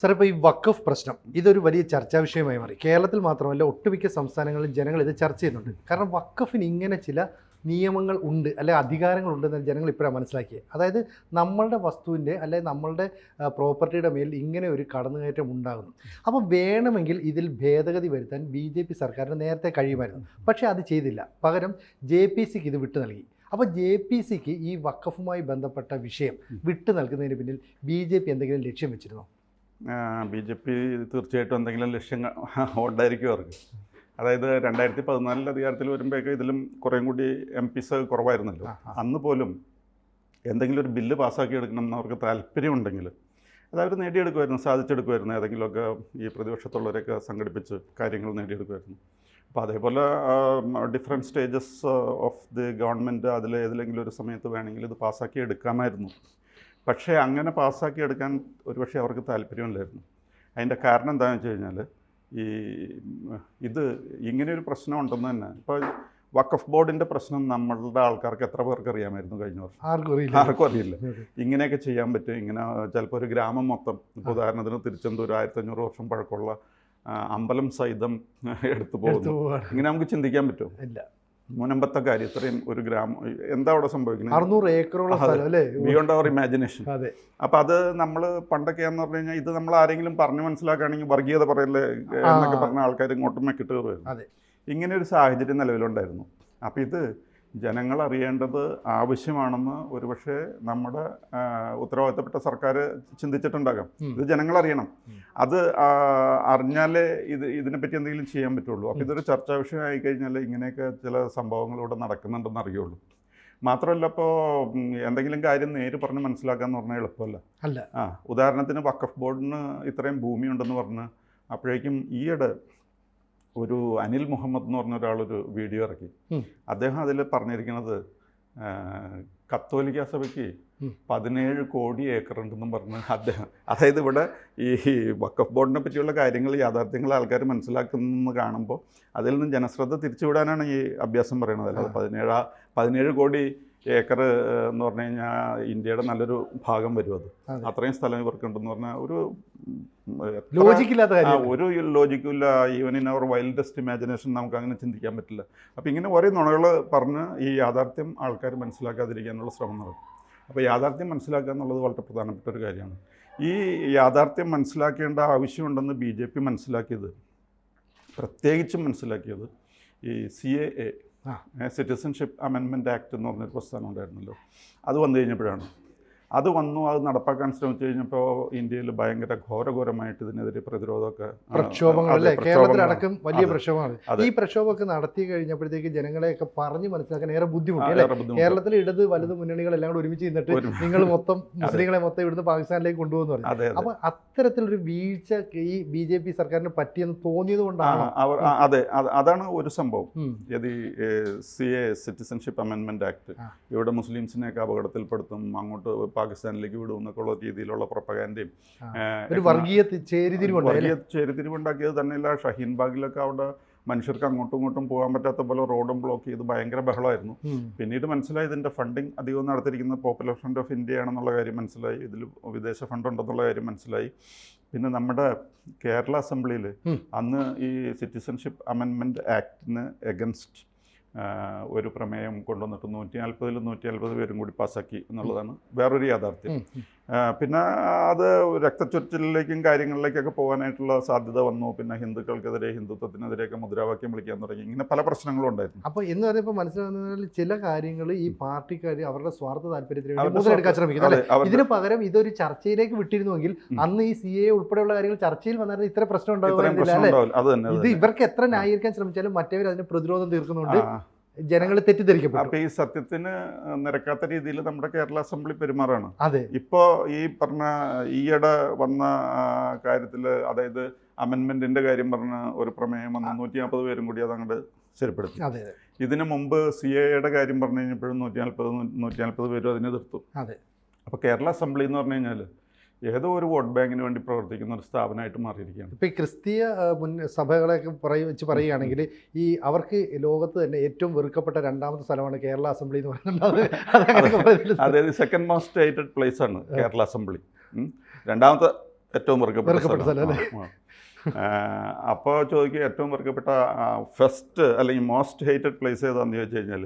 Sir, ഇപ്പോൾ ഈ വഖഫ് പ്രശ്നം ഇതൊരു വലിയ ചർച്ചാ വിഷയമായി മാറി. കേരളത്തിൽ മാത്രമല്ല, ഒട്ടുമിക്ക സംസ്ഥാനങ്ങളിലും ജനങ്ങൾ ഇത് ചർച്ച ചെയ്യുന്നുണ്ട്. കാരണം വഖഫിന് ഇങ്ങനെ ചില നിയമങ്ങൾ ഉണ്ട്, അല്ലെ അധികാരങ്ങൾ ഉണ്ടെന്ന് ജനങ്ങൾ ഇപ്പോഴാണ് മനസ്സിലാക്കിയത്. അതായത് നമ്മളുടെ വസ്തുവിൻ്റെ അല്ലെ നമ്മളുടെ പ്രോപ്പർട്ടിയുടെ മേൽ ഇങ്ങനെ ഒരു കടന്നുകയറ്റം ഉണ്ടാകുന്നു. അപ്പോൾ വേണമെങ്കിൽ ഇതിൽ ഭേദഗതി വരുത്താൻ BJP സർക്കാരിന് നേരത്തെ കഴിയുമായിരുന്നു. പക്ഷേ അത് ചെയ്തില്ല. പകരം JPCക്ക് ഇത് വിട്ടു നൽകി. അപ്പോൾ JPCക്ക് ഈ വഖഫുമായി ബന്ധപ്പെട്ട വിഷയം വിട്ടു നൽകുന്നതിന് പിന്നിൽ BJP എന്തെങ്കിലും ലക്ഷ്യം വെച്ചിരുന്നോ? BJP തീർച്ചയായിട്ടും എന്തെങ്കിലും ലക്ഷ്യങ്ങൾ ഉണ്ടായിരിക്കും അവർക്ക്. അതായത് 2014 അധികാരത്തിൽ വരുമ്പോഴേക്കും ഇതിലും കുറേയും കൂടി MPs കുറവായിരുന്നല്ലോ. അന്ന് പോലും എന്തെങ്കിലും ഒരു ബില്ല് പാസ്സാക്കി എടുക്കണം എന്ന് അവർക്ക് താല്പര്യമുണ്ടെങ്കിൽ അതവർ നേടിയെടുക്കുമായിരുന്നു, സാധിച്ചെടുക്കുമായിരുന്നു. ഏതെങ്കിലുമൊക്കെ ഈ പ്രതിപക്ഷത്തുള്ളവരെയൊക്കെ സംഘടിപ്പിച്ച് കാര്യങ്ങൾ നേടിയെടുക്കുമായിരുന്നു. അപ്പോൾ അതേപോലെ different stages of the government അതിൽ ഏതിലെങ്കിലും ഒരു സമയത്ത് വേണമെങ്കിൽ ഇത് പാസ്സാക്കി എടുക്കാമായിരുന്നു. പക്ഷേ അങ്ങനെ പാസ്സാക്കി എടുക്കാൻ ഒരുപക്ഷെ അവർക്ക് താല്പര്യമില്ലായിരുന്നു. അതിൻ്റെ കാരണം എന്താണെന്ന് വെച്ച് കഴിഞ്ഞാൽ ഇത് ഇങ്ങനെയൊരു പ്രശ്നം ഉണ്ടെന്ന് തന്നെ. ഇപ്പോൾ വഖഫ് ബോർഡിൻ്റെ പ്രശ്നം നമ്മളുടെ ആൾക്കാർക്ക് എത്ര പേർക്ക് അറിയാമായിരുന്നു കഴിഞ്ഞ വർഷം? ആർക്കും അറിയില്ല. ഇങ്ങനെയൊക്കെ ചെയ്യാൻ പറ്റും. ഇങ്ങനെ ചിലപ്പോൾ ഒരു ഗ്രാമം മൊത്തം, ഇപ്പോൾ ഉദാഹരണത്തിന് തിരുച്ചെന്തൂർ 1500 വർഷം പഴക്കമുള്ള അമ്പലം സഹിതം എടുത്തു പോകുന്നു. ഇങ്ങനെ നമുക്ക് ചിന്തിക്കാൻ പറ്റുമോ? ഇല്ല. മുനമ്പത്തെ കാര്യം ഇത്രയും ഒരു ഗ്രാമം എന്താ അവിടെ സംഭവിക്കുന്നത്? 600 ഏക്കറോളം സ്ഥലം അല്ലേ? Beyond our imagination. അപ്പം അത് നമ്മൾ പണ്ടൊക്കെയാന്ന് പറഞ്ഞു കഴിഞ്ഞാൽ ഇത് നമ്മൾ ആരെങ്കിലും പറഞ്ഞു മനസ്സിലാക്കുകയാണെങ്കിൽ വർഗീയത പറയല്ലേ എന്നൊക്കെ പറഞ്ഞ ആൾക്കാർ ഇങ്ങോട്ടും മെക്കിട്ട് കയറുമായിരുന്നു. ഇങ്ങനെ ഒരു സാഹചര്യം നിലവിലുണ്ടായിരുന്നു. അപ്പം ഇത് ജനങ്ങൾ അറിയേണ്ടത് ആവശ്യമാണെന്ന് ഒരുപക്ഷെ നമ്മുടെ ഉത്തരവാദിത്തപ്പെട്ട സർക്കാർ ചിന്തിച്ചിട്ടുണ്ടാകാം. ഇത് ജനങ്ങൾ അറിയണം. അത് അറിഞ്ഞാലേ ഇതിനെപ്പറ്റി എന്തെങ്കിലും ചെയ്യാൻ പറ്റുള്ളൂ. അപ്പോൾ ഇതൊരു ചർച്ചാ വിഷയമായി കഴിഞ്ഞാൽ ഇങ്ങനെയൊക്കെ ചില സംഭവങ്ങൾ ഇവിടെ നടക്കുന്നുണ്ടെന്ന് അറിയുള്ളൂ. മാത്രമല്ല, ഇപ്പോൾ എന്തെങ്കിലും കാര്യം നേര് പറഞ്ഞ് മനസ്സിലാക്കാന്ന് പറഞ്ഞാൽ എളുപ്പമല്ല. ഉദാഹരണത്തിന് വഖഫ് ബോർഡിന് ഇത്രയും ഭൂമിയുണ്ടെന്ന് പറഞ്ഞ് അപ്പോഴേക്കും ഈയിടെ ഒരു അനിൽ മുഹമ്മദ് എന്ന് പറഞ്ഞ ഒരാളൊരു വീഡിയോ ഇറക്കി. അദ്ദേഹം അതിൽ പറഞ്ഞിരിക്കുന്നത് കത്തോലിക്ക സഭയ്ക്ക് 17 കോടി ഏക്കർ ഉണ്ടെന്നും പറഞ്ഞ് അദ്ദേഹം, അതായത് ഇവിടെ ഈ വഖഫ് ബോർഡിനെ പറ്റിയുള്ള കാര്യങ്ങൾ യാഥാർത്ഥ്യങ്ങൾ ആൾക്കാർ മനസ്സിലാക്കുന്നത് കാണുമ്പോൾ അതിൽ നിന്ന് ജനശ്രദ്ധ തിരിച്ചുവിടാനാണ് ഈ അഭ്യാസം പറയുന്നത്. അല്ലാതെ 17 കോടി ഏക്കർ എന്ന് പറഞ്ഞു കഴിഞ്ഞാൽ ഇന്ത്യയുടെ നല്ലൊരു ഭാഗം വരും. അത് അത്രയും സ്ഥലം ഇവർക്കുണ്ടെന്ന് പറഞ്ഞാൽ ഒരു ലോജിക്കില്ല. Even in our wildest imagination നമുക്ക് അങ്ങനെ ചിന്തിക്കാൻ പറ്റില്ല. അപ്പോൾ ഇങ്ങനെ ഓരോ നുണകൾ പറഞ്ഞ് ഈ യാഥാർത്ഥ്യം ആൾക്കാർ മനസ്സിലാക്കാതിരിക്കാനുള്ള ശ്രമം നടക്കും. അപ്പോൾ യാഥാർത്ഥ്യം മനസ്സിലാക്കുക എന്നുള്ളത് വളരെ പ്രധാനപ്പെട്ട ഒരു കാര്യമാണ്. ഈ യാഥാർത്ഥ്യം മനസ്സിലാക്കേണ്ട ആവശ്യമുണ്ടെന്ന് BJP മനസ്സിലാക്കിയത്, പ്രത്യേകിച്ചും മനസ്സിലാക്കിയത് ഈ CAA സിറ്റിസൺഷിപ്പ് അമെൻമെൻറ്റ് ആക്ട് എന്ന് പറഞ്ഞൊരു പ്രസ്ഥാനം ഉണ്ടായിരുന്നല്ലോ, അത് വന്നു കഴിഞ്ഞപ്പോഴാണ്. അത് നടപ്പാക്കാൻ ശ്രമിച്ചു കഴിഞ്ഞപ്പോൾ ഇന്ത്യയിൽ ഭയങ്കര ഘോരഘോരമായിട്ട് ഇതിനെതിരെ പ്രതിരോധമൊക്കെ പ്രക്ഷോഭങ്ങളല്ലേ, കേരളത്തിലടക്കം വലിയ പ്രക്ഷോഭമാണ്. ഈ പ്രക്ഷോഭമൊക്കെ നടത്തി കഴിഞ്ഞപ്പോഴത്തേക്ക് ജനങ്ങളെയൊക്കെ പറഞ്ഞ് മനസ്സിലാക്കാൻ ഏറെ ബുദ്ധിമുട്ടി അല്ലേ? കേരളത്തിൽ ഇടത് വലത് മുന്നണികളെല്ലാം കൂടെ ഒരുമിച്ച് നിന്നിട്ട് നിങ്ങൾ മൊത്തം മുസ്ലിങ്ങളെ മൊത്തം ഇവിടുന്ന് പാകിസ്ഥാനിലേക്ക് കൊണ്ടുപോകുന്നു പറഞ്ഞു. അപ്പൊ അത്തരത്തിലൊരു വീഴ്ച ഈ BJP സർക്കാരിന് പറ്റിയെന്ന് തോന്നിയത് കൊണ്ടാണ്. അതെ, അതാണ് ഒരു സംഭവം. ഈ CAA സിറ്റിസൺഷിപ്പ് അമെൻമെൻറ്റ് ആക്ട് ഇവിടെ മുസ്ലിംസിനെയൊക്കെ അപകടത്തിൽപ്പെടുത്തും, അങ്ങോട്ട് പാകിസ്ഥാനിലേക്ക് വിടും എന്നൊക്കെ ഉള്ള രീതിയിലുള്ള പ്രൊപ്പഗാൻഡയും വർഗീയ ചേരിതിരിവുണ്ടാക്കിയത് തന്നെയല്ല. ഷഹീൻ ബാഗിലൊക്കെ അവിടെ മനുഷ്യർക്ക് അങ്ങോട്ടും ഇങ്ങോട്ടും പോകാൻ പറ്റാത്ത പോലെ റോഡും ബ്ലോക്ക് ചെയ്ത് ഭയങ്കര ബഹളമായിരുന്നു. പിന്നീട് മനസ്സിലായി ഇതിൻ്റെ ഫണ്ടിങ് അധികവും നടത്തിയിരിക്കുന്നത് പോപ്പുലർ ഫ്രണ്ട് ഓഫ് ഇന്ത്യ ആണെന്നുള്ള കാര്യം മനസ്സിലായി. ഇതിൽ വിദേശ ഫണ്ട് ഉണ്ടെന്നുള്ള കാര്യം മനസ്സിലായി. പിന്നെ നമ്മുടെ കേരള അസംബ്ലിയിൽ അന്ന് ഈ സിറ്റിസൺഷിപ്പ് അമെൻമെൻറ്റ് ആക്ടിന് എഗൻസ്റ്റ് ഒരു പ്രമേയം കൊണ്ടുവന്നിട്ട് 140 പേരും കൂടി പാസ്സാക്കി എന്നുള്ളതാണ് വേറൊരു യാഥാർത്ഥ്യം. പിന്നെ അത് രക്തച്ചൊരിച്ചിലേക്കും കാര്യങ്ങളിലേക്കൊക്കെ പോകാനായിട്ടുള്ള സാധ്യത വന്നു. പിന്നെ ഹിന്ദുക്കൾക്കെതിരെ, ഹിന്ദുത്വത്തിനെതിരെയൊക്കെ മുദ്രാവാക്യം വിളിക്കാൻ തുടങ്ങി. ഇങ്ങനെ പല പ്രശ്നങ്ങളും ഉണ്ടായിരുന്നു. അപ്പോൾ എന്ന് പറയുമ്പോൾ മനസ്സിലാകുന്നതിൽ ചില കാര്യങ്ങൾ ഈ പാർട്ടിക്കാർ അവരുടെ സ്വാർത്ഥ താല്പര്യത്തിന് വേണ്ടി മുതലെടുക്കാൻ ശ്രമിക്കുന്നത്. ഇതിന് പകരം ഇതൊരു ചർച്ചയിലേക്ക് വിട്ടിരുന്നുവെങ്കിൽ അന്ന് ഈ CAA ഉൾപ്പെടെയുള്ള കാര്യങ്ങൾ ചർച്ചയിൽ വന്നായിരുന്നു ഇത്ര പ്രശ്നം ഉണ്ടാകുന്നില്ല. ഇത് ഇവർക്ക് എത്ര ന്യായീകരിക്കാൻ ശ്രമിച്ചാലും മറ്റവർ അതിന് പ്രതിരോധം തീർക്കുന്നുണ്ട്, ജനങ്ങൾ തെറ്റിദ്ധരിക്കപ്പെട്ടു. അപ്പോൾ ഈ സത്യത്തിന് നിരക്കാത്ത രീതിയിൽ നമ്മുടെ കേരള അസംബ്ലി പെരുമാറാണ്. അതെ, ഇപ്പോൾ ഈ പറഞ്ഞ ഈയിടെ വന്ന കാര്യത്തിൽ, അതായത് അമെൻമെന്റിന്റെ കാര്യം പറഞ്ഞ ഒരു പ്രമേയം വന്ന് 140 പേരും കൂടി അതങ്ങോട്ട് ശരിപ്പെടുത്തി. ഇതിനു മുമ്പ് CAAയുടെ കാര്യം പറഞ്ഞു കഴിഞ്ഞപ്പോഴും 140 പേരും അതിനെ എതിർത്തു. അപ്പോൾ കേരള അസംബ്ലി എന്ന് പറഞ്ഞു കഴിഞ്ഞാൽ ഏതോ ഒരു വോട്ട് ബാങ്കിന് വേണ്ടി പ്രവർത്തിക്കുന്ന ഒരു സ്ഥാപനമായിട്ട് മാറിയിരിക്കുകയാണ്. ഇപ്പോൾ ഈ ക്രിസ്തീയ സഭകളെയൊക്കെ വെച്ച് പറയുകയാണെങ്കിൽ ഈ അവർക്ക് ലോകത്ത് തന്നെ ഏറ്റവും വെറുക്കപ്പെട്ട രണ്ടാമത്തെ സ്ഥലമാണ് കേരള അസംബ്ലി എന്ന് പറയുന്നത്. അതായത് സെക്കൻഡ് മോസ്റ്റ് ഹേറ്റഡ് പ്ലേസ് ആണ് കേരള അസംബ്ലി. രണ്ടാമത്തെ ഏറ്റവും വെറുക്കപ്പെട്ട സ്ഥലം അല്ലേ? അപ്പോൾ ചോദിക്കുക ഏറ്റവും വെറുക്കപ്പെട്ട ഫസ്റ്റ് അല്ലെങ്കിൽ മോസ്റ്റ് ഹേറ്റഡ് പ്ലേസ് ഏതാണെന്ന് ചോദിച്ചു കഴിഞ്ഞാൽ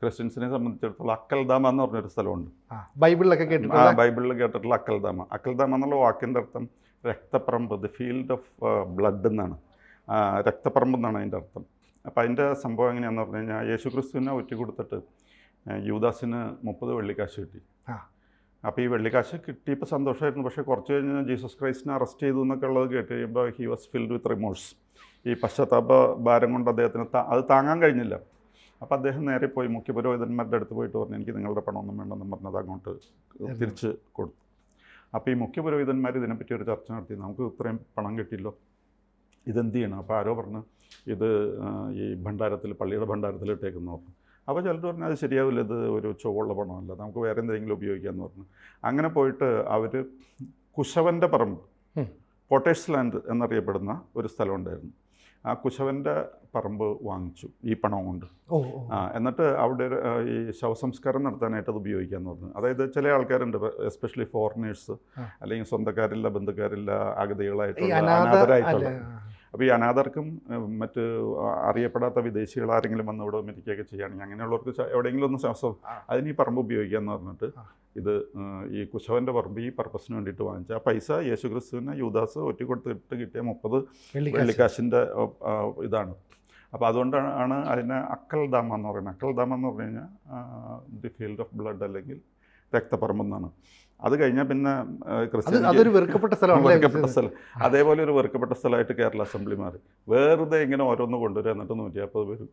ക്രിസ്ത്യൻസിനെ സംബന്ധിച്ചിടത്തോളം അക്കൽദാമ എന്ന് പറഞ്ഞൊരു സ്ഥലമുണ്ട്. ബൈബിളിലൊക്കെ കേട്ടിട്ടുണ്ട്. ബൈബിളിൽ കേട്ടിട്ടുള്ള അക്കൽദാമ. അക്കൽദാമ എന്നുള്ള വാക്കിൻ്റെ അർത്ഥം രക്തപ്പറമ്പ്, ദി ഫീൽഡ് ഓഫ് ബ്ലഡ് എന്നാണ്. രക്തപ്പറമ്പ് എന്നാണ് അതിൻ്റെ അർത്ഥം. അപ്പോൾ അതിൻ്റെ സംഭവം എങ്ങനെയാണെന്ന് പറഞ്ഞു കഴിഞ്ഞാൽ യേശു ക്രിസ്തുവിനെ ഒറ്റ കൊടുത്തിട്ട് യൂദാസിന് 30 വെള്ളിക്കാശ് കിട്ടി. അപ്പോൾ ഈ വെള്ളിക്കാശ് കിട്ടിയപ്പോൾ സന്തോഷമായിരുന്നു. പക്ഷേ കുറച്ച് കഴിഞ്ഞ് ജീസസ് ക്രൈസ്റ്റിനെ അറസ്റ്റ് ചെയ്തു എന്നൊക്കെ ഉള്ളത് കേട്ട് കഴിയുമ്പോൾ he was filled with remorse. ഈ പശ്ചാത്താപ ഭാരം കൊണ്ട് അദ്ദേഹത്തിന് അത് താങ്ങാൻ കഴിഞ്ഞില്ല. അപ്പോൾ അദ്ദേഹം നേരെ പോയി മുഖ്യപുരോഹിതന്മാരുടെ അടുത്ത് പോയിട്ട് പറഞ്ഞു, എനിക്ക് നിങ്ങളുടെ പണമൊന്നും വേണ്ടെന്ന് പറഞ്ഞത് അങ്ങോട്ട് തിരിച്ച് കൊടുത്തു. അപ്പോൾ ഈ മുഖ്യപുരോഹിതന്മാർ ഇതിനെപ്പറ്റി ഒരു ചർച്ച നടത്തി. നമുക്ക് ഇത്രയും പണം കിട്ടിയല്ലോ, ഇതെന്ത് ചെയ്യണം? അപ്പോൾ ആരോ പറഞ്ഞു ഇത് ഈ ഭണ്ഡാരത്തിൽ, പള്ളിയുടെ ഭണ്ഡാരത്തിൽ ഇട്ടേക്കെന്ന് പറഞ്ഞു. അപ്പോൾ ചിലർ പറഞ്ഞു അത് ശരിയാവില്ല, ഇത് ഒരു ചുവള്ള പണമല്ല, നമുക്ക് വേറെ എന്തെങ്കിലും ഉപയോഗിക്കാമെന്ന് പറഞ്ഞു. അങ്ങനെ പോയിട്ട് അവർ കുശവൻ്റെ പറമ്പ്, പോട്ടേഴ്സ് ലാൻഡ് എന്നറിയപ്പെടുന്ന ഒരു സ്ഥലമുണ്ടായിരുന്നു. ആ കുശവൻ്റെ പറമ്പ് വാങ്ങിച്ചു ഈ പണം കൊണ്ട്. എന്നിട്ട് അവിടെ ഈ ശവസംസ്കാരം നടത്താനായിട്ട് അത് ഉപയോഗിക്കാമെന്ന് പറഞ്ഞു. അതായത് ചില ആൾക്കാരുണ്ട്, എസ്പെഷ്യലി ഫോറിനേഴ്സ്, അല്ലെങ്കിൽ സ്വന്തക്കാരില്ല, ബന്ധുക്കാരില്ല, അഗതികളായിട്ടുള്ള, അനാഥരായിട്ടുള്ള. അപ്പോൾ ഈ അനാഥർക്കും മറ്റ് അറിയപ്പെടാത്ത വിദേശികൾ ആരെങ്കിലും വന്ന് ഇവിടെ മരിക്കുകയൊക്കെ ചെയ്യുകയാണെങ്കിൽ അങ്ങനെയുള്ളവർക്ക് എവിടെയെങ്കിലും ഒന്ന് ശ്വാസം അതിന് ഈ പറമ്പ് ഉപയോഗിക്കാമെന്ന് പറഞ്ഞിട്ട് ഇത് ഈ കുശവൻ്റെ പറമ്പ് ഈ പർപ്പസിന് വേണ്ടിയിട്ട് വാങ്ങിച്ച ആ പൈസ യേശുക്രിസ്തുവിനെ യൂദാസ് ഒറ്റ കൊടുത്തിട്ട് കിട്ടിയ 30 വെള്ളിക്കാശിൻ്റെ ഇതാണ്. അപ്പോൾ അതുകൊണ്ടാണ് അതിനെ അക്കൽദാമ എന്ന് പറയുന്നത്. അക്കൽദാമ എന്ന് പറഞ്ഞു കഴിഞ്ഞാൽ ദി ഫീൽഡ് ഓഫ് ബ്ലഡ് അല്ലെങ്കിൽ രക്തപ്പറമ്പെന്നാണ്. അത് കഴിഞ്ഞാൽ പിന്നെ അതൊരു വെറുക്കപ്പെട്ട സ്ഥലം. അതേപോലെ ഒരു വെറുക്കപ്പെട്ട സ്ഥലമായിട്ട് കേരള അസംബ്ലി മാറി. വെറുതെ ഇങ്ങനെ ഓരോന്ന് കൊണ്ടുവരിക, എന്നിട്ട് 150 പേര്.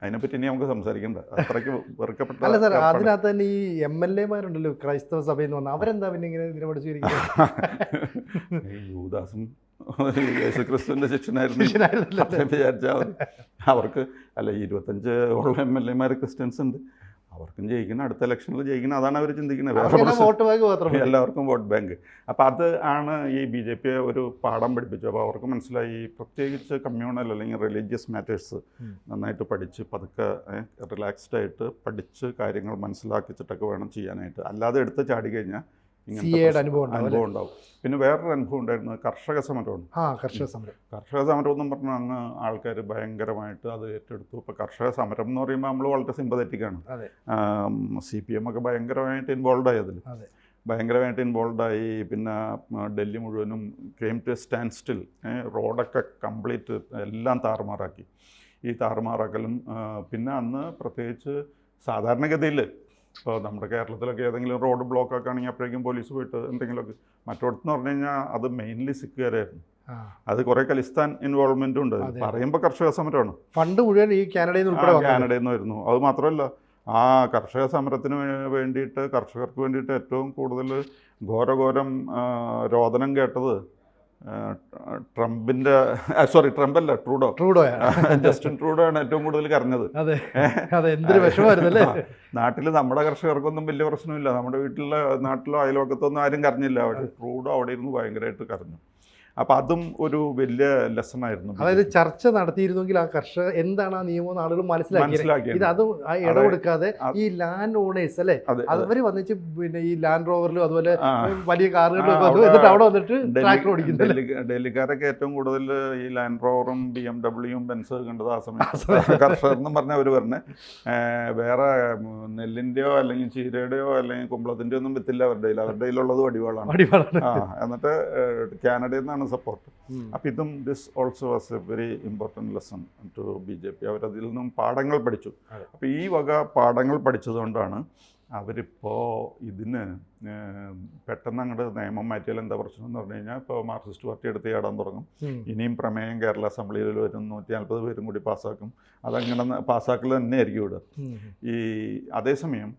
അതിനെപ്പറ്റി ഇനി നമുക്ക് സംസാരിക്കണ്ട, അത്രയ്ക്ക് വെറുക്കപ്പെട്ട. അല്ല സാർ, അതിനകത്ത് തന്നെ ഈ MLA-മാരുണ്ടല്ലോ ക്രൈസ്തവ സഭയിൽ നിന്ന് വന്ന, അവരെന്താ പിന്നെ ഇങ്ങനെ ഇതിനെ പഠിച്ചിരിക്കുന്നത്? യൂദാസും യേശുക്രിസ്തുവിൻ്റെ ശിഷ്യനായിരുന്നു വിചാരിച്ചാൽ അവർക്ക്. അല്ല, 25 MLA-മാർ ക്രിസ്ത്യൻസ് ഉണ്ട്, അവർക്കും ജയിക്കണം, അടുത്ത ഇലക്ഷനിൽ ജയിക്കണം, അതാണ് അവർ ചിന്തിക്കുന്നത്. എല്ലാവർക്കും വോട്ട് ബാങ്ക്. അപ്പോൾ അത് ആണ് ഈ BJP ഒരു പാഠം പഠിപ്പിച്ചു. അപ്പോൾ അവർക്ക് മനസ്സിലായി, പ്രത്യേകിച്ച് കമ്മ്യൂണൽ അല്ലെങ്കിൽ റിലീജിയസ് മാറ്റേഴ്സ് നന്നായിട്ട് പഠിച്ച് പതുക്കെ റിലാക്സ്ഡായിട്ട് പഠിച്ച് കാര്യങ്ങൾ മനസ്സിലാക്കിച്ചിട്ടൊക്കെ വേണം ചെയ്യാനായിട്ട്. അല്ലാതെ എടുത്ത് ചാടി കഴിഞ്ഞാൽ ഇങ്ങനത്തെ അനുഭവം ഉണ്ടാവും. പിന്നെ വേറൊരു അനുഭവം ഉണ്ടായിരുന്നു, കർഷക സമരമാണ്. കർഷക സമരം എന്നും പറഞ്ഞാൽ അങ്ങ് ആൾക്കാർ ഭയങ്കരമായിട്ട് അത് ഏറ്റെടുത്തു. ഇപ്പോൾ കർഷക സമരം എന്ന് പറയുമ്പോൾ നമ്മൾ വളരെ സിമ്പതറ്റിക്കാണ്. CPM ഒക്കെ ഭയങ്കരമായിട്ട് ഇൻവോൾവായി, അതിൽ ഭയങ്കരമായിട്ട് ഇൻവോൾവായി. പിന്നെ ഡൽഹി മുഴുവനും കെയിം ടു സ്റ്റാൻഡ് സ്റ്റിൽ. റോഡൊക്കെ കംപ്ലീറ്റ് എല്ലാം താറുമാറാക്കി. ഈ താറുമാറാക്കലും പിന്നെ അന്ന് പ്രത്യേകിച്ച് സാധാരണഗതിയിൽ ഇപ്പോൾ നമ്മുടെ കേരളത്തിലൊക്കെ ഏതെങ്കിലും റോഡ് ബ്ലോക്ക് ഒക്കെ ആണെങ്കിൽ അപ്പോഴേക്കും പോലീസ് പോയിട്ട് എന്തെങ്കിലുമൊക്കെ. മറ്റോടത്തെന്ന് പറഞ്ഞു കഴിഞ്ഞാൽ അത് മെയിൻലി സിഖുകാരായിരുന്നു. അത് കുറേ ഖലിസ്ഥാൻ ഇൻവോൾവ്മെൻറ്റും ഉണ്ട്. പറയുമ്പോൾ കർഷക സമരമാണ്, ഫണ്ട് മുഴുവൻ ഈ കാനഡയിൽ നിന്ന് വരുന്നു. അത് മാത്രമല്ല, ആ കർഷക സമരത്തിന് വേണ്ടിയിട്ട്, കർഷകർക്ക് വേണ്ടിയിട്ട് ഏറ്റവും കൂടുതൽ ഘോരഘോരം രോദനം കേട്ടത് ട്രംപിൻ്റെ ട്രംപല്ല, ട്രൂഡോ. ജസ്റ്റിൻ ട്രൂഡോ ആണ് ഏറ്റവും കൂടുതൽ കരഞ്ഞത്. നാട്ടിൽ നമ്മുടെ കർഷകർക്കൊന്നും വലിയ പ്രശ്നമില്ല, നമ്മുടെ നാട്ടിലോ അയൽവക്കത്തൊന്നും ആരും കരഞ്ഞില്ല. പക്ഷേ ട്രൂഡോ അവിടെ ഇരുന്ന് ഭയങ്കരമായിട്ട് കരഞ്ഞു. അപ്പം അതും ഒരു വലിയ ലെസൺ ആയിരുന്നു. അതായത് ചർച്ച നടത്തിയിരുന്നെങ്കിൽ ആ കർഷക എന്താണ് ആ നിയമം ആളുകൾ മനസ്സിലാക്കി. ഇത് അതും ഇടകൊടുക്കാതെ ഈ ലാൻഡ് ഓണേഴ്സ് അല്ലേ, അവർ വന്നിട്ട് പിന്നെ ഈ ലാൻഡ് റോവറിലും അതുപോലെ വലിയ കാറുകളിലും അവിടെ വന്നിട്ട് ട്രാക്ടർ ഓടിക്കുന്നത്. ഡൽഹിക്കാരൊക്കെ ഏറ്റവും കൂടുതൽ ഈ ലാൻഡ് റോവറും BMW ബെൻസ് കണ്ടത് ആ സമയത്ത്. കർഷകർ എന്നും പറഞ്ഞാൽ അവർ പറഞ്ഞ് വേറെ നെല്ലിൻ്റെയോ അല്ലെങ്കിൽ ചീരയുടെയോ അല്ലെങ്കിൽ കുമ്പളത്തിൻ്റെയോ ഒന്നും വിത്തില്ല അവരുടെ കയ്യിലുള്ളത് വടിവാളാണ്. എന്നിട്ട് കാനഡയിൽ നിന്നാണ് സപ്പോർട്ട്. അപ്പോൾ ഇതും this also was a very important lesson to BJP. അവരതിൽ നിന്നും പാഠങ്ങൾ പഠിച്ചു. അപ്പോൾ ഈ വക പാഠങ്ങൾ പഠിച്ചതുകൊണ്ടാണ് അവരിപ്പോൾ ഇതിന് പെട്ടെന്ന് അങ്ങോട്ട് നിയമം മാറ്റിയാൽ എന്താ പ്രശ്നം എന്ന് പറഞ്ഞു കഴിഞ്ഞാൽ, ഇപ്പോൾ മാർക്സിസ്റ്റ് പാർട്ടി എടുത്ത് ചാടാൻ തുടങ്ങും. ഇനിയും പ്രമേയം കേരള അസംബ്ലിയിൽ വരും, 140 പേരും കൂടി പാസ്സാക്കും. അതങ്ങനെ പാസ്സാക്കൽ തന്നെയായിരിക്കും ഇവിടെ. ഈ അതേസമയം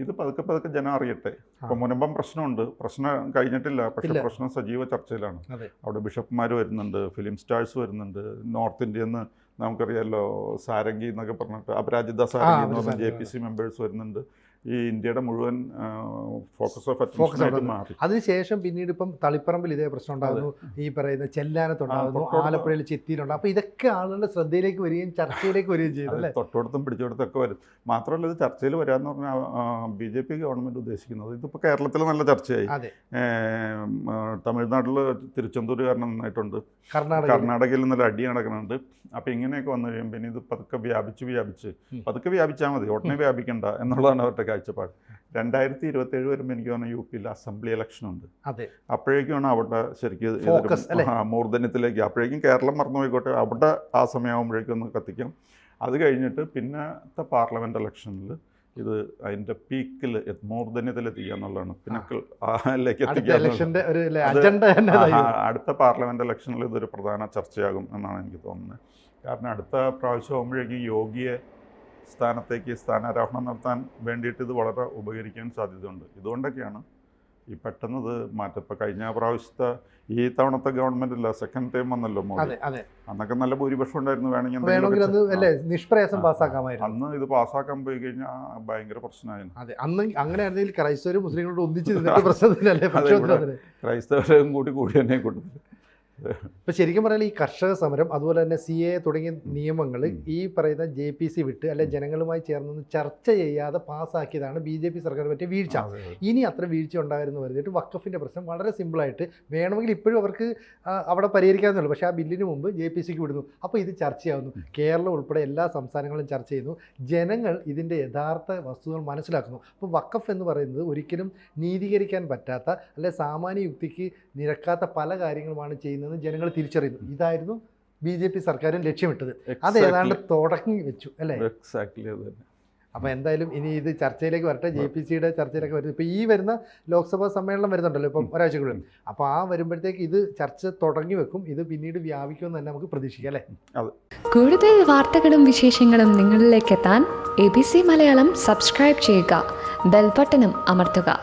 ഇത് പതുക്കെ ജനം അറിയട്ടെ. ഇപ്പോൾ മുനമ്പം പ്രശ്നമുണ്ട്, പ്രശ്നം കഴിഞ്ഞിട്ടില്ല, പക്ഷേ പ്രശ്നം സജീവ ചർച്ചയിലാണ്. അവിടെ ബിഷപ്പ്മാർ വരുന്നുണ്ട്, ഫിലിം സ്റ്റാർസ് വരുന്നുണ്ട്, നോർത്ത് ഇന്ത്യയിൽ നിന്ന് നമുക്കറിയാമല്ലോ, സാരംഗി എന്നൊക്കെ പറഞ്ഞിട്ട് അപരാജിത സാരംഗി എന്ന് പറഞ്ഞ JPC മെമ്പേഴ്സ് വരുന്നുണ്ട്. ഈ ഇന്ത്യയുടെ മുഴുവൻ ഫോക്കസ് ഓഫ് ഫോക്കസ് അറ്റൻഷൻ മാറി. അതിനുശേഷം പിന്നീട് ഇപ്പം തളിപ്പറമ്പിൽ ഇതേ പ്രശ്നം ഉണ്ടാകുന്നു, ഈ പറയുന്ന ചെല്ലാനത്തുണ്ടാകുന്നു, ആലപ്പുഴയിൽ ചിത്തിയിലുണ്ട്. അപ്പോൾ ഇതൊക്കെ ആളുകളുടെ ശ്രദ്ധയിലേക്ക് വരികയും ചർച്ചയിലേക്ക് വരികയും ചെയ്തു അല്ലേ? തൊട്ടടുത്തും പിടിച്ചെടുത്തൊക്കെ വരും. മാത്രമല്ല ഇത് ചർച്ചയിൽ വരാമെന്ന് പറഞ്ഞാൽ BJP ഗവൺമെൻറ് ഉദ്ദേശിക്കുന്നത് ഇതിപ്പോൾ കേരളത്തിൽ നല്ല ചർച്ചയായി. അതെ, തമിഴ്നാട്ടിൽ തിരുച്ചെന്തൂരുകാരൻ നന്നായിട്ടുണ്ട്, കർണാടകയിൽ നല്ല അടി നടക്കുന്നുണ്ട്. അപ്പോൾ ഇങ്ങനെയൊക്കെ വന്നു കഴിയുമ്പോൾ ഇനി ഇത് പതുക്കെ പതുക്കെ വ്യാപിച്ചാൽ മതി, ഉടനെ വ്യാപിക്കണ്ട എന്നുള്ളതാണ് അവരുടെ കാഴ്ചപ്പാട്. 2027 വരുമ്പോൾ എനിക്ക് തോന്നുന്നു UP അസംബ്ലി ഇലക്ഷൻ ഉണ്ട്. അതെ, അപ്പോഴേക്കാണ് അവിടെ ശരിക്കും മൂർധന്യത്തിലേക്ക്, അപ്പോഴേക്കും കേരളം മറന്നുപോയിക്കോട്ടെ, അവിടെ ആ സമയമാകുമ്പോഴേക്കും ഒന്ന് കത്തിക്കാം. അത് കഴിഞ്ഞിട്ട് പിന്നത്തെ പാർലമെൻറ്റ് ഇലക്ഷനിൽ ഇത് അതിൻ്റെ പീക്കിൽ മൂർധന്യത്തിലെത്തിക്കുക എന്നുള്ളതാണ്, പിന്നക്കിൾ അടുത്ത പാർലമെൻറ്റ് ഇലക്ഷനിൽ ഇതൊരു പ്രധാന ചർച്ചയാകും എന്നാണ് എനിക്ക് തോന്നുന്നത്. കാരണം അടുത്ത പ്രാവശ്യം ആകുമ്പോഴേക്കും യോഗിയെ സ്ഥാനാരോഹണം നടത്താൻ വേണ്ടിയിട്ട് ഇത് വളരെ ഉപകരിക്കാൻ സാധ്യതയുണ്ട്. ഇതുകൊണ്ടൊക്കെയാണ് ഈ പെട്ടെന്ന് ഇത് മാറ്റം. ഇപ്പോൾ കഴിഞ്ഞ പ്രാവശ്യത്തെ ഈ തവണത്തെ ഗവൺമെൻറ് സെക്കൻഡ് ടൈം വന്നല്ലോ മോദി, അന്നൊക്കെ നല്ല ഭൂരിപക്ഷം ഉണ്ടായിരുന്നു, വേണമെങ്കിൽ നിഷ്പ്രയാസം പാസ്സാക്കാമായിരുന്നു. അന്ന് ഇത് പാസ്സാക്കാൻ പോയി കഴിഞ്ഞാൽ ഭയങ്കര പ്രശ്നമായിരുന്നു. അതെ, അന്ന് അങ്ങനെയാണെങ്കിൽ ക്രൈസ്തവരും മുസ്ലിങ്ങളോട് ഒന്നിച്ച് പ്രശ്നത്തിലല്ലേ, ക്രൈസ്തവരും കൂടി തന്നെ കൊടുത്തു. ഇപ്പം ശരിക്കും പറഞ്ഞാൽ ഈ കർഷക സമരം അതുപോലെ തന്നെ CA തുടങ്ങിയ നിയമങ്ങൾ ഈ പറയുന്ന JPC വിട്ട് അല്ലെ ജനങ്ങളുമായി ചേർന്ന് ചർച്ച ചെയ്യാതെ പാസ്സാക്കിയതാണ് BJP സർക്കാർ പറ്റിയ വീഴ്ച. ഇനി അത്ര വീഴ്ച ഉണ്ടായിരുന്നു വരുന്നിട്ട് വഖഫിൻ്റെ പ്രശ്നം വളരെ സിമ്പിളായിട്ട് വേണമെങ്കിൽ ഇപ്പോഴും അവർക്ക് അവിടെ പരിഹരിക്കാവുന്നുള്ളൂ. പക്ഷേ ആ ബില്ലിന് മുമ്പ് JPCക്ക് വിടുന്നു. അപ്പോൾ ഇത് ചർച്ചയാവുന്നു, കേരളം ഉൾപ്പെടെ എല്ലാ സംസ്ഥാനങ്ങളും ചർച്ച ചെയ്യുന്നു, ജനങ്ങൾ ഇതിൻ്റെ യഥാർത്ഥ വസ്തുതകൾ മനസ്സിലാക്കുന്നു. അപ്പോൾ വഖഫ് എന്ന് പറയുന്നത് ഒരിക്കലും നീതീകരിക്കാൻ പറ്റാത്ത അല്ലെ സാമാന്യ യുക്തിക്ക് നിരക്കാത്ത പല കാര്യങ്ങളുമാണ് ചെയ്യുന്നത് ജനങ്ങൾ തിരിച്ചറിയുന്നു. ഇതായിരുന്നു BJP സർക്കാരും ലക്ഷ്യമിട്ടത്. അത് ഏതാണ്ട് തുടങ്ങി വെച്ചു അല്ലേ? എക്സാക്ട്ലി അത് തന്നെ. അപ്പോൾ എന്തായാലും ഇനി ഇത് ചർച്ചയിലേക്ക് വരട്ടെ, JPCയുടെ ചർച്ചയിലേക്ക് വരുന്നത്. ഇപ്പോൾ ഈ വരുന്ന ലോക്സഭാ സമ്മേളനം വരുന്നുണ്ടല്ലോ ഇപ്പം ഒരാഴ്ചക്കുള്ളിൽ. അപ്പോൾ ആ വരുമ്പോഴത്തേക്ക് ഇത് ചർച്ച തുടങ്ങി വെക്കും, ഇത് പിന്നീട് വ്യാപിക്കുമെന്ന് തന്നെ നമുക്ക് പ്രതീക്ഷിക്കാം അല്ലേ? കൂടുതൽ വാർത്തകളും വിശേഷങ്ങളും നിങ്ങളിലേക്ക് എത്താൻ ABC മലയാളം സബ്സ്ക്രൈബ് ചെയ്യുക, ബെൽ ബട്ടണും അമർത്തുക.